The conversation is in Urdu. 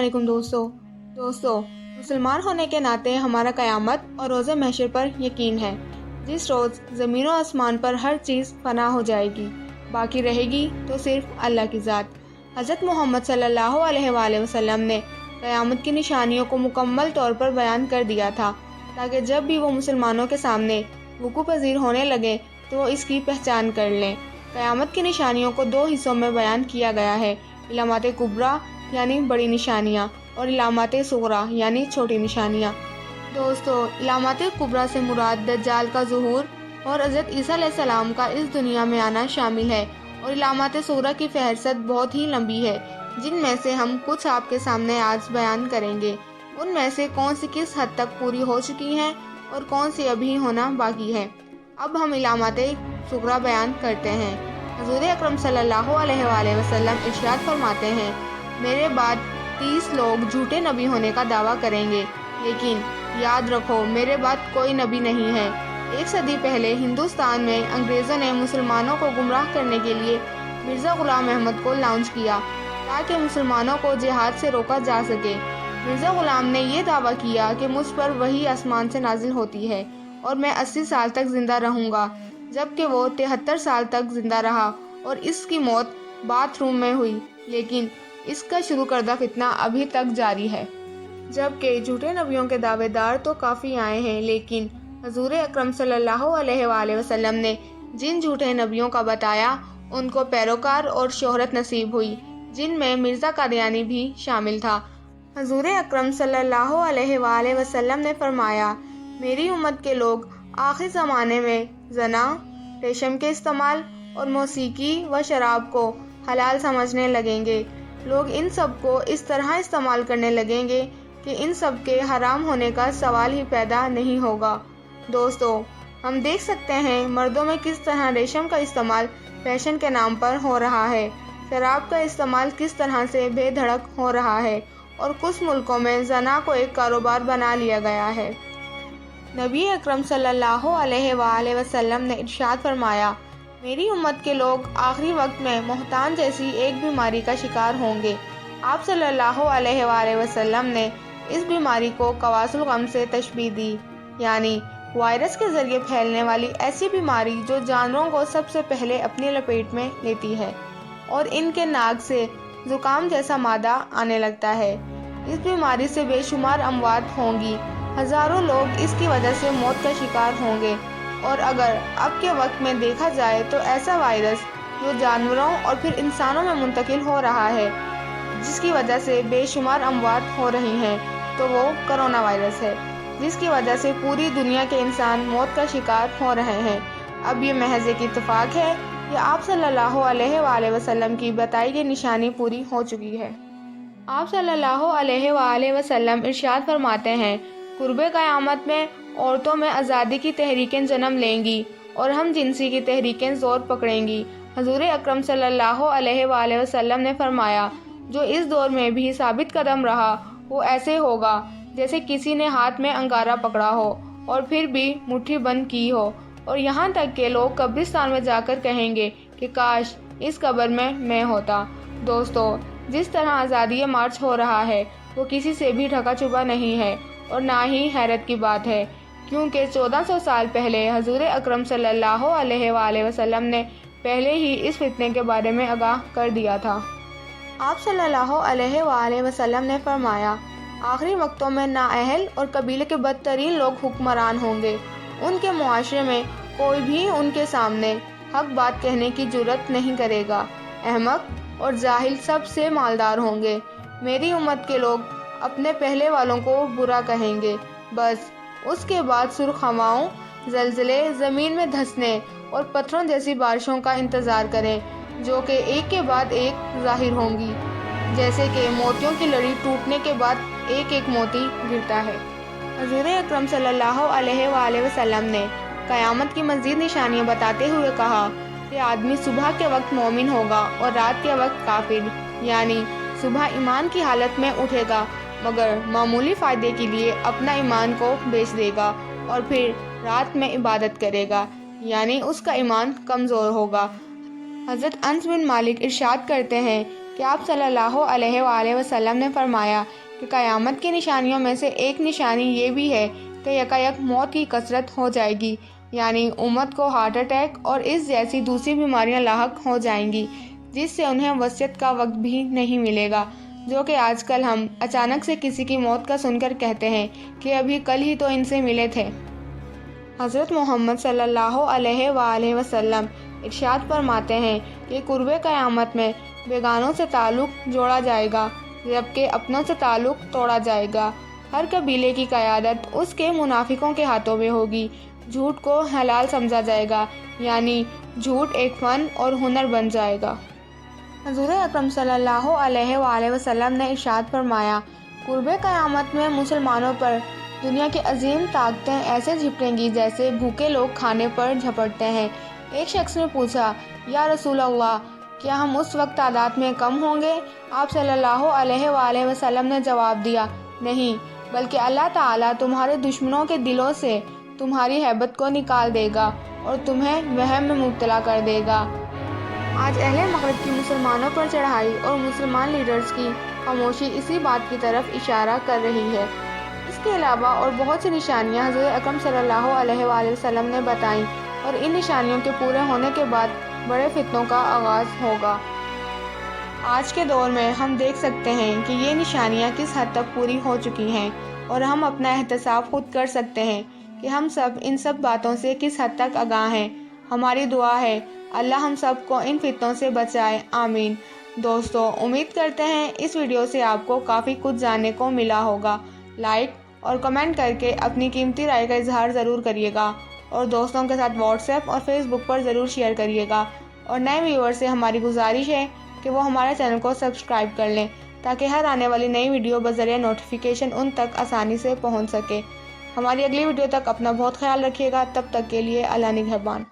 علیکم دوستو مسلمان ہونے کے ناطے ہمارا قیامت اور روز محشر پر یقین ہے۔ جس روز زمین و آسمان پر ہر چیز فنا ہو جائے گی، باقی رہے گی تو صرف اللہ کی ذات۔ حضرت محمد صلی اللہ علیہ وآلہ وسلم نے قیامت کی نشانیوں کو مکمل طور پر بیان کر دیا تھا، تاکہ جب بھی وہ مسلمانوں کے سامنے وقوع پذیر ہونے لگے تو وہ اس کی پہچان کر لیں۔ قیامت کی نشانیوں کو دو حصوں میں بیان کیا گیا ہے: علامات کبریٰ یعنی بڑی نشانیاں اور علامات صغریٰ یعنی چھوٹی نشانیاں۔ دوستو، علامات کبریٰ سے مراد دجال کا ظہور اور حضرت عیسیٰ علیہ السلام کا اس دنیا میں آنا شامل ہے، اور علامات صغریٰ کی فہرست بہت ہی لمبی ہے، جن میں سے ہم کچھ آپ کے سامنے آج بیان کریں گے۔ ان میں سے کون سی کس حد تک پوری ہو چکی ہیں اور کون سی ابھی ہونا باقی ہے۔ اب ہم علامات صغریٰ بیان کرتے ہیں۔ حضور اکرم صلی اللہ علیہ وآلہ وسلم ارشاد فرماتے ہیں، میرے بعد 30 لوگ جھوٹے نبی ہونے کا دعویٰ کریں گے، لیکن یاد رکھو میرے بعد کوئی نبی نہیں ہے۔ 1 صدی پہلے ہندوستان میں انگریزوں نے مسلمانوں کو گمراہ کرنے کے لیے مرزا غلام احمد کو لانچ کیا تاکہ مسلمانوں کو جہاد سے روکا جا سکے۔ مرزا غلام نے یہ دعویٰ کیا کہ مجھ پر وحی آسمان سے نازل ہوتی ہے اور میں 80 سال تک زندہ رہوں گا، جبکہ وہ 73 سال تک زندہ رہا اور اس کی موت باتھ روم میں ہوئی، لیکن اس کا شروع کردہ فتنہ ابھی تک جاری ہے۔ جبکہ جھوٹے نبیوں کے دعوے دار تو کافی آئے ہیں، لیکن حضور اکرم صلی اللہ علیہ وآلہ وسلم نے جن جھوٹے نبیوں کا بتایا ان کو پیروکار اور شہرت نصیب ہوئی، جن میں مرزا قادیانی بھی شامل تھا۔ حضور اکرم صلی اللہ علیہ وآلہ وسلم نے فرمایا، میری امت کے لوگ آخر زمانے میں زنا، ریشم کے استعمال اور موسیقی و شراب کو حلال سمجھنے لگیں گے۔ لوگ ان سب کو اس طرح استعمال کرنے لگیں گے کہ ان سب کے حرام ہونے کا سوال ہی پیدا نہیں ہوگا۔ دوستو، ہم دیکھ سکتے ہیں مردوں میں کس طرح ریشم کا استعمال فیشن کے نام پر ہو رہا ہے، شراب کا استعمال کس طرح سے بے دھڑک ہو رہا ہے، اور کچھ ملکوں میں زنا کو ایک کاروبار بنا لیا گیا ہے۔ نبی اکرم صلی اللہ علیہ وآلہ وسلم نے ارشاد فرمایا، میری امت کے لوگ آخری وقت میں مہتان جیسی ایک بیماری کا شکار ہوں گے۔ آپ صلی اللہ علیہ وآلہ وسلم نے اس بیماری کو کواس الغم سے تشبیہ دی، یعنی وائرس کے ذریعے پھیلنے والی ایسی بیماری جو جانوروں کو سب سے پہلے اپنی لپیٹ میں لیتی ہے اور ان کے ناک سے زکام جیسا مادہ آنے لگتا ہے۔ اس بیماری سے بے شمار اموات ہوں گی، ہزاروں لوگ اس کی وجہ سے موت کا شکار ہوں گے، اور اگر اب کے وقت میں دیکھا جائے تو ایسا وائرس جو جانوروں اور پھر انسانوں میں منتقل ہو رہا ہے، جس کی وجہ سے بے شمار اموات ہو رہی ہیں، تو وہ کرونا وائرس ہے، جس کی وجہ سے پوری دنیا کے انسان موت کا شکار ہو رہے ہیں۔ اب یہ محض ایک اتفاق ہے یا آپ صلی اللہ علیہ وآلہ وسلم کی بتائی گئی نشانی پوری ہو چکی ہے؟ آپ صلی اللہ علیہ وآلہ وسلم ارشاد فرماتے ہیں، قرب قیامت میں عورتوں میں آزادی کی تحریکیں جنم لیں گی اور ہم جنسی کی تحریکیں زور پکڑیں گی۔ حضور اکرم صلی اللہ علیہ وآلہ وسلم نے فرمایا، جو اس دور میں بھی ثابت قدم رہا وہ ایسے ہوگا جیسے کسی نے ہاتھ میں انگارہ پکڑا ہو اور پھر بھی مٹھی بند کی ہو، اور یہاں تک کہ لوگ قبرستان میں جا کر کہیں گے کہ کاش اس قبر میں ہوتا۔ دوستو، جس طرح آزادی مارچ ہو رہا ہے وہ کسی سے بھی ڈھکا چھپا نہیں ہے اور نہ ہی حیرت کی بات ہے، کیونکہ 1400 سال پہلے حضور اکرم صلی اللہ علیہ وآلہ وسلم نے پہلے ہی اس فتنے کے بارے میں آگاہ کر دیا تھا۔ آپ صلی اللہ علیہ وآلہ وسلم نے فرمایا، آخری وقتوں میں نااہل اور قبیلے کے بدترین لوگ حکمران ہوں گے۔ ان کے معاشرے میں کوئی بھی ان کے سامنے حق بات کہنے کی جرات نہیں کرے گا۔ احمق اور جاہل سب سے مالدار ہوں گے۔ میری امت کے لوگ اپنے پہلے والوں کو برا کہیں گے، بس اس کے بعد سرخ ہواؤں، زلزلے، زمین میں دھنسنے اور پتھروں جیسی بارشوں کا انتظار کریں، جو کہ ایک کے بعد ایک ظاہر ہوں گی، جیسے کہ موتیوں کی لڑی ٹوٹنے کے بعد ایک ایک موتی گرتا ہے۔ حضور اکرم صلی اللہ علیہ وآلہ وسلم نے قیامت کی مزید نشانیاں بتاتے ہوئے کہا کہ آدمی صبح کے وقت مومن ہوگا اور رات کے وقت کافر، یعنی صبح ایمان کی حالت میں اٹھے گا مگر معمولی فائدے کے لیے اپنا ایمان کو بیچ دے گا، اور پھر رات میں عبادت کرے گا، یعنی اس کا ایمان کمزور ہوگا۔ حضرت انس بن مالک ارشاد کرتے ہیں کہ کہ آپ صلی اللہ علیہ وآلہ وسلم نے فرمایا کہ قیامت کی نشانیوں میں سے ایک نشانی یہ بھی ہے کہ یکایک موت کی کثرت ہو جائے گی، یعنی امت کو ہارٹ اٹیک اور اس جیسی دوسری بیماریاں لاحق ہو جائیں گی جس سے انہیں وصیت کا وقت بھی نہیں ملے گا، جو کہ آج کل ہم اچانک سے کسی کی موت کا سن کر کہتے ہیں کہ ابھی کل ہی تو ان سے ملے تھے۔ حضرت محمد صلی اللہ علیہ وآلہ وسلم ارشاد فرماتے ہیں کہ قرب قیامت میں بیگانوں سے تعلق جوڑا جائے گا جبکہ اپنوں سے تعلق توڑا جائے گا۔ ہر قبیلے کی قیادت اس کے منافقوں کے ہاتھوں میں ہوگی۔ جھوٹ کو حلال سمجھا جائے گا، یعنی جھوٹ ایک فن اور ہنر بن جائے گا۔ حضور اکرم صلی اللہ علیہ وآلہ وسلم نے ارشاد فرمایا، قرب قیامت میں مسلمانوں پر دنیا کی عظیم طاقتیں ایسے جھپٹیں گی جیسے بھوکے لوگ کھانے پر جھپٹتے ہیں۔ ایک شخص نے پوچھا، یا رسول اللہ، کیا ہم اس وقت تعداد میں کم ہوں گے؟ آپ صلی اللہ علیہ وآلہ وسلم نے جواب دیا، نہیں، بلکہ اللہ تعالیٰ تمہارے دشمنوں کے دلوں سے تمہاری ہیبت کو نکال دے گا اور تمہیں وہم میں مبتلا کر دے گا۔ آج اہل مغرب کی مسلمانوں پر چڑھائی اور مسلمان لیڈرز کی خاموشی اسی بات کی طرف اشارہ کر رہی ہے۔ اس کے علاوہ اور بہت سی نشانیاں حضور اکرم صلی اللہ علیہ وآلہ وسلم نے بتائیں، اور ان نشانیوں کے پورے ہونے کے بعد بڑے فتنوں کا آغاز ہوگا۔ آج کے دور میں ہم دیکھ سکتے ہیں کہ یہ نشانیاں کس حد تک پوری ہو چکی ہیں، اور ہم اپنا احتساب خود کر سکتے ہیں کہ ہم سب ان سب باتوں سے کس حد تک آگاہ ہیں۔ ہماری دعا ہے اللہ ہم سب کو ان فتنوں سے بچائے، آمین۔ دوستو، امید کرتے ہیں اس ویڈیو سے آپ کو کافی کچھ جاننے کو ملا ہوگا۔ لائک اور کمنٹ کر کے اپنی قیمتی رائے کا اظہار ضرور کریے گا، اور دوستوں کے ساتھ واٹس ایپ اور فیس بک پر ضرور شیئر کریے گا، اور نئے ویور سے ہماری گزارش ہے کہ وہ ہمارے چینل کو سبسکرائب کر لیں تاکہ ہر آنے والی نئی ویڈیو بذریعہ نوٹیفیکیشن ان تک آسانی سے پہنچ سکے۔ ہماری اگلی ویڈیو تک اپنا بہت خیال رکھیے گا، تب تک کے لیے اللہ نگہبان۔